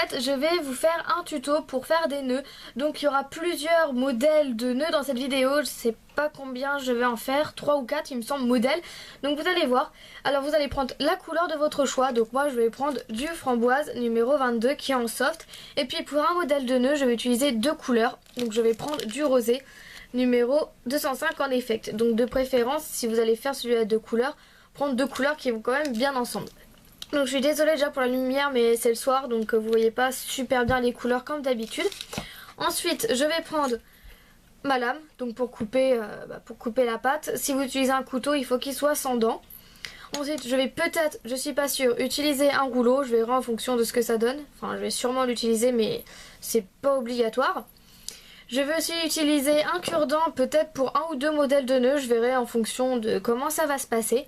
fait je vais vous faire un tuto pour faire des nœuds. Donc il y aura plusieurs modèles de nœuds dans cette vidéo. Je sais pas combien je vais en faire, 3 ou 4 il me semble modèles. Donc vous allez voir. Alors vous allez prendre la couleur de votre choix. Donc moi je vais prendre du framboise numéro 22 qui est en soft. Et puis pour un modèle de nœud je vais utiliser deux couleurs. Donc je vais prendre du rosé numéro 205 en effect. Donc de préférence si vous allez faire celui à deux couleurs, prendre deux couleurs qui vont quand même bien ensemble. Donc je suis désolée déjà pour la lumière mais c'est le soir donc vous voyez pas super bien les couleurs comme d'habitude. Ensuite je vais prendre ma lame donc pour couper la pâte. Si vous utilisez un couteau il faut qu'il soit sans dents. Ensuite je vais peut-être, je suis pas sûre, utiliser un rouleau. Je verrai en fonction de ce que ça donne. Enfin je vais sûrement l'utiliser mais c'est pas obligatoire. Je vais aussi utiliser un cure-dent peut-être pour un ou deux modèles de nœuds, je verrai en fonction de comment ça va se passer.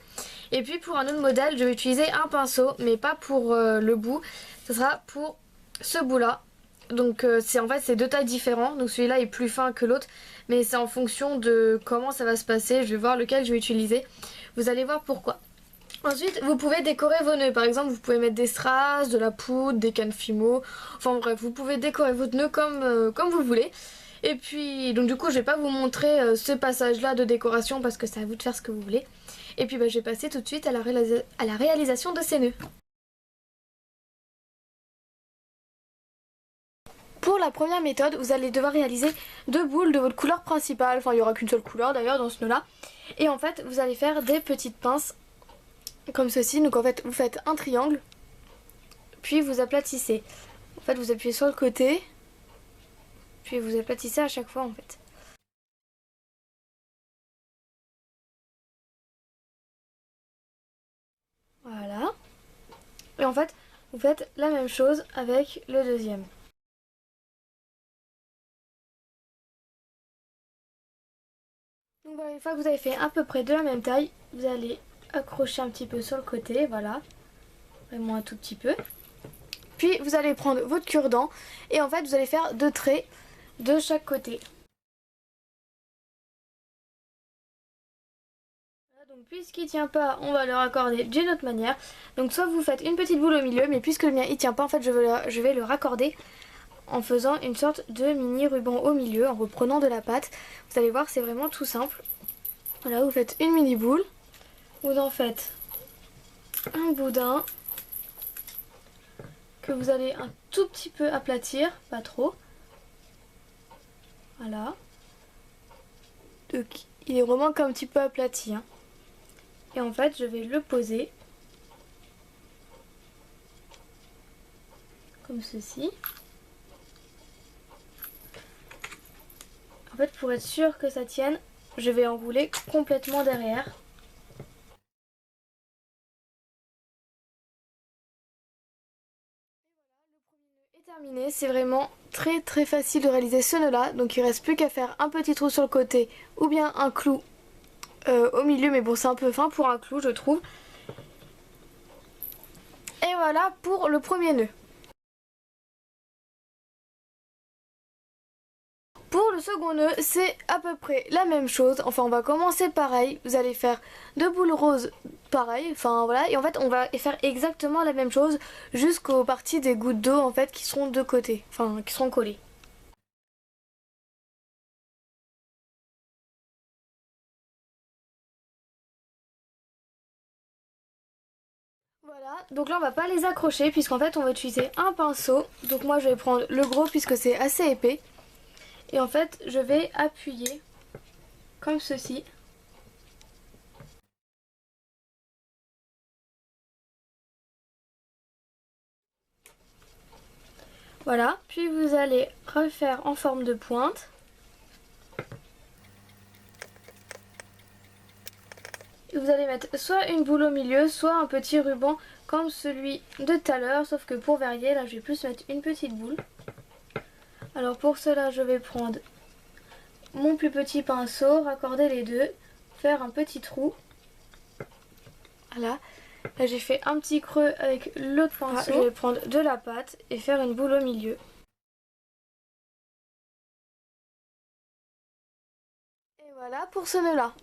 Et puis pour un autre modèle, je vais utiliser un pinceau, mais pas pour le bout, ce sera pour ce bout là. Donc c'est en fait c'est deux tailles différentes, donc celui-là est plus fin que l'autre, mais c'est en fonction de comment ça va se passer, je vais voir lequel je vais utiliser. Vous allez voir pourquoi. Ensuite, vous pouvez décorer vos nœuds. Par exemple, vous pouvez mettre des strass, de la poudre, des cannes fimo. Enfin bref, vous pouvez décorer votre nœud comme vous voulez. Et puis, donc du coup, je vais pas vous montrer ce passage-là de décoration parce que c'est à vous de faire ce que vous voulez. Et puis, je vais passer tout de suite à la réalisation de ces nœuds. Pour la première méthode, vous allez devoir réaliser deux boules de votre couleur principale. Enfin, il n'y aura qu'une seule couleur d'ailleurs dans ce nœud-là. Et en fait, vous allez faire des petites pinces comme ceci. Donc en fait, vous faites un triangle, puis vous aplatissez. En fait, vous appuyez sur le côté, puis vous aplatissez à chaque fois en fait. Voilà. Et en fait, vous faites la même chose avec le deuxième. Donc voilà, une fois que vous avez fait à peu près de la même taille, vous allez accrocher un petit peu sur le côté, voilà. Vraiment un tout petit peu. Puis vous allez prendre votre cure-dent et en fait vous allez faire deux traits de chaque côté. Donc puisqu'il tient pas, on va le raccorder d'une autre manière. Donc soit vous faites une petite boule au milieu, mais puisque le mien il tient pas, en fait je vais le raccorder en faisant une sorte de mini ruban au milieu, en reprenant de la pâte. Vous allez voir, c'est vraiment tout simple. Voilà, vous faites une mini boule, vous en faites un boudin que vous allez un tout petit peu aplatir, pas trop. Voilà. Donc il est vraiment qu'un petit peu aplati, hein. Et en fait je vais le poser comme ceci. En fait pour être sûr que ça tienne, je vais enrouler complètement derrière. Terminé, c'est vraiment très facile de réaliser ce nœud là, donc il reste plus qu'à faire un petit trou sur le côté ou bien un clou au milieu, mais bon c'est un peu fin pour un clou je trouve. Et voilà pour le premier nœud. Pour le second nœud, c'est à peu près la même chose. Enfin, on va commencer pareil. Vous allez faire deux boules roses pareil. Enfin, voilà. Et en fait, on va faire exactement la même chose jusqu'aux parties des gouttes d'eau en fait qui seront de côté. Enfin, qui seront collées. Voilà, donc là on va pas les accrocher puisqu'en fait on va utiliser un pinceau. Donc moi je vais prendre le gros puisque c'est assez épais. Et en fait je vais appuyer comme ceci. Voilà, puis vous allez refaire en forme de pointe. Et vous allez mettre soit une boule au milieu, soit un petit ruban comme celui de tout à l'heure. Sauf que pour varier, là je vais plus mettre une petite boule. Alors pour cela je vais prendre mon plus petit pinceau, raccorder les deux, faire un petit trou. Voilà. Là j'ai fait un petit creux avec l'autre pinceau. Je vais prendre de la pâte et faire une boule au milieu. Et voilà pour ce nœud là.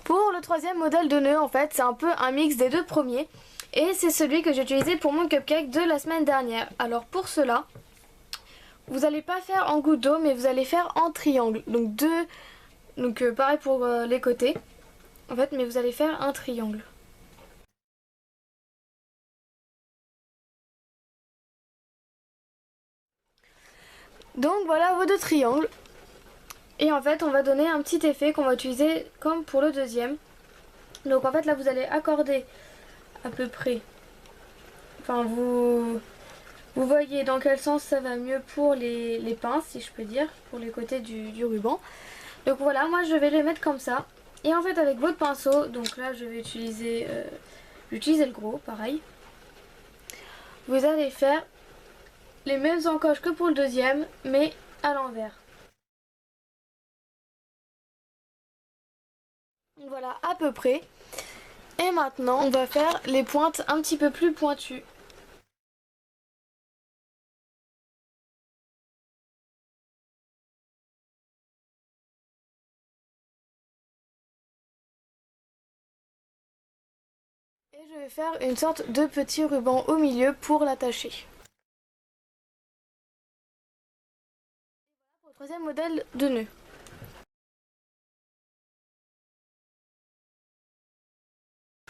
Pour le troisième modèle de nœud, en fait, c'est un peu un mix des deux premiers. Et c'est celui que j'ai utilisé pour mon cupcake de la semaine dernière. Alors pour cela, vous n'allez pas faire en goutte d'eau, mais vous allez faire en triangle. Donc pareil pour les côtés. En fait, mais vous allez faire un triangle. Donc voilà vos deux triangles. Et en fait, on va donner un petit effet qu'on va utiliser comme pour le deuxième. Donc en fait, là, vous allez accorder à peu près. Enfin, vous voyez dans quel sens ça va mieux pour les pinces, si je peux dire, pour les côtés du ruban. Donc voilà, moi je vais les mettre comme ça. Et en fait, avec votre pinceau, donc là, je vais utiliser le gros, pareil. Vous allez faire les mêmes encoches que pour le deuxième, mais à l'envers. Voilà, à peu près. Et maintenant, on va faire les pointes un petit peu plus pointues. Et je vais faire une sorte de petit ruban au milieu pour l'attacher. Pour le troisième modèle de nœud.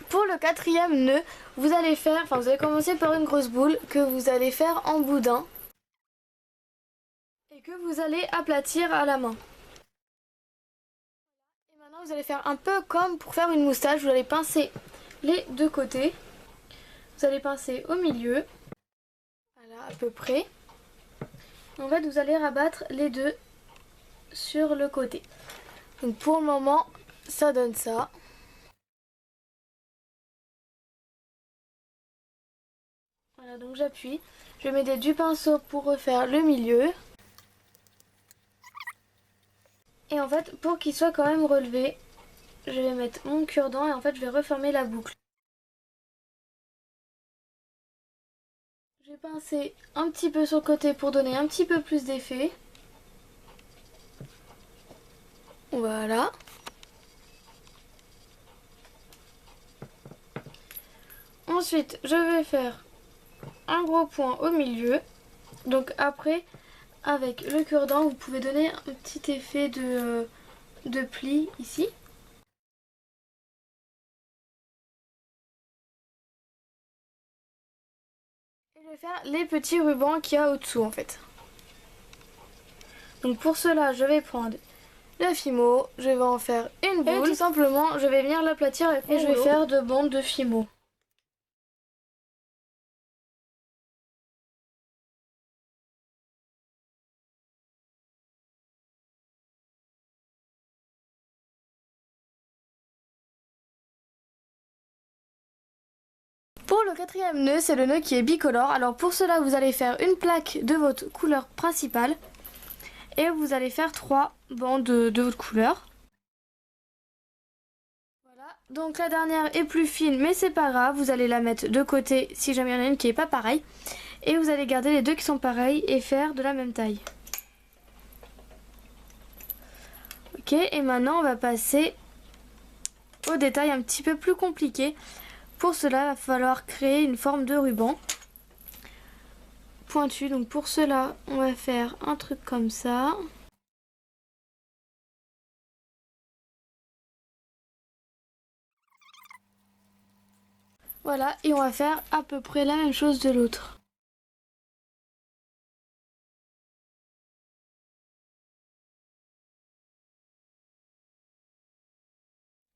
Pour le quatrième nœud, vous allez commencer par une grosse boule que vous allez faire en boudin et que vous allez aplatir à la main. Et maintenant, vous allez faire un peu comme pour faire une moustache, vous allez pincer les deux côtés. Vous allez pincer au milieu, voilà à peu près. En fait, vous allez rabattre les deux sur le côté. Donc pour le moment, ça donne ça. Voilà, donc j'appuie. Je vais mettre du pinceau pour refaire le milieu. Et en fait, pour qu'il soit quand même relevé, je vais mettre mon cure-dent et en fait, je vais refermer la boucle. Je vais pincer un petit peu sur le côté pour donner un petit peu plus d'effet. Voilà. Ensuite, je vais faire un gros point au milieu. Donc après, avec le cure-dent, vous pouvez donner un petit effet de pli ici. Et je vais faire les petits rubans qu'il y a au-dessous en fait. Donc pour cela, je vais prendre le fimo, je vais en faire une boule. Et tout simplement, je vais venir l'aplatir et je vais faire 2 bandes de fimo. Pour le quatrième nœud, c'est le nœud qui est bicolore. Alors pour cela, vous allez faire une plaque de votre couleur principale et vous allez faire 3 bandes de votre couleur. Voilà, donc la dernière est plus fine, mais c'est pas grave. Vous allez la mettre de côté si jamais il y en a une qui est pas pareille. Et vous allez garder les deux qui sont pareilles et faire de la même taille. Ok, et maintenant on va passer aux détails un petit peu plus compliqués. Pour cela, il va falloir créer une forme de ruban pointu. Donc pour cela, on va faire un truc comme ça. Voilà, et on va faire à peu près la même chose de l'autre.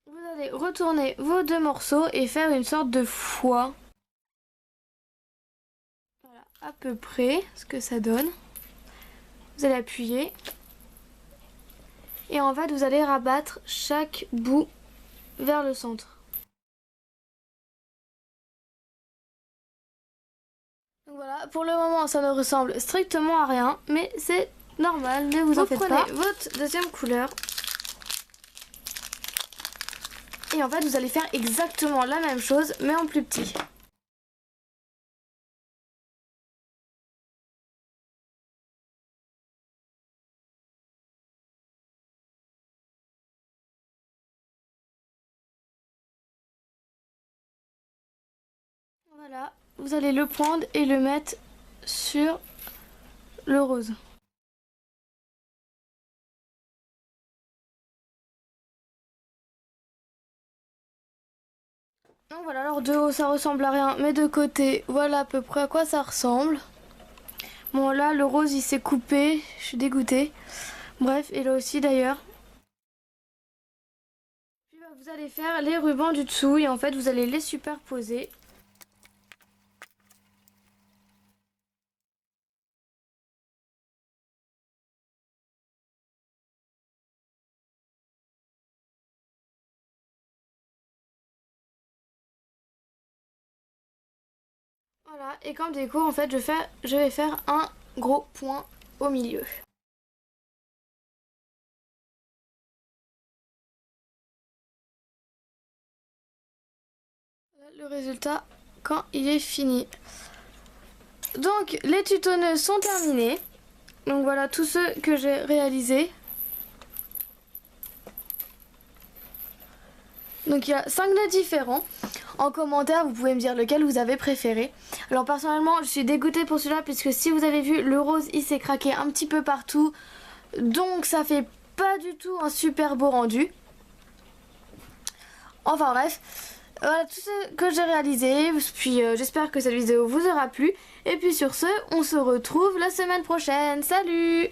Vous allez retourner vos deux morceaux et faire une sorte de foie. Voilà, à peu près ce que ça donne. Vous allez appuyer. Et en fait, vous allez rabattre chaque bout vers le centre. Donc voilà, pour le moment, ça ne ressemble strictement à rien, mais c'est normal, ne vous en faites pas. Vous prenez votre deuxième couleur. Et en fait, vous allez faire exactement la même chose, mais en plus petit. Voilà, vous allez le prendre et le mettre sur le rose. Donc voilà, alors de haut ça ressemble à rien, mais de côté, voilà à peu près à quoi ça ressemble. Bon là le rose il s'est coupé, je suis dégoûtée. Bref, et là aussi d'ailleurs. Puis bah, vous allez faire les rubans du dessous et en fait vous allez les superposer. Voilà, et comme déco en fait je vais faire un gros point au milieu. Le résultat quand il est fini. Donc les tutos sont terminés. Donc voilà tous ceux que j'ai réalisés. Donc il y a 5 nœuds différents. En commentaire vous pouvez me dire lequel vous avez préféré. Alors personnellement je suis dégoûtée pour celui-là puisque si vous avez vu le rose il s'est craqué un petit peu partout. Donc ça fait pas du tout un super beau rendu. Enfin bref. Voilà tout ce que j'ai réalisé, puis j'espère que cette vidéo vous aura plu. Et puis sur ce, on se retrouve la semaine prochaine. Salut!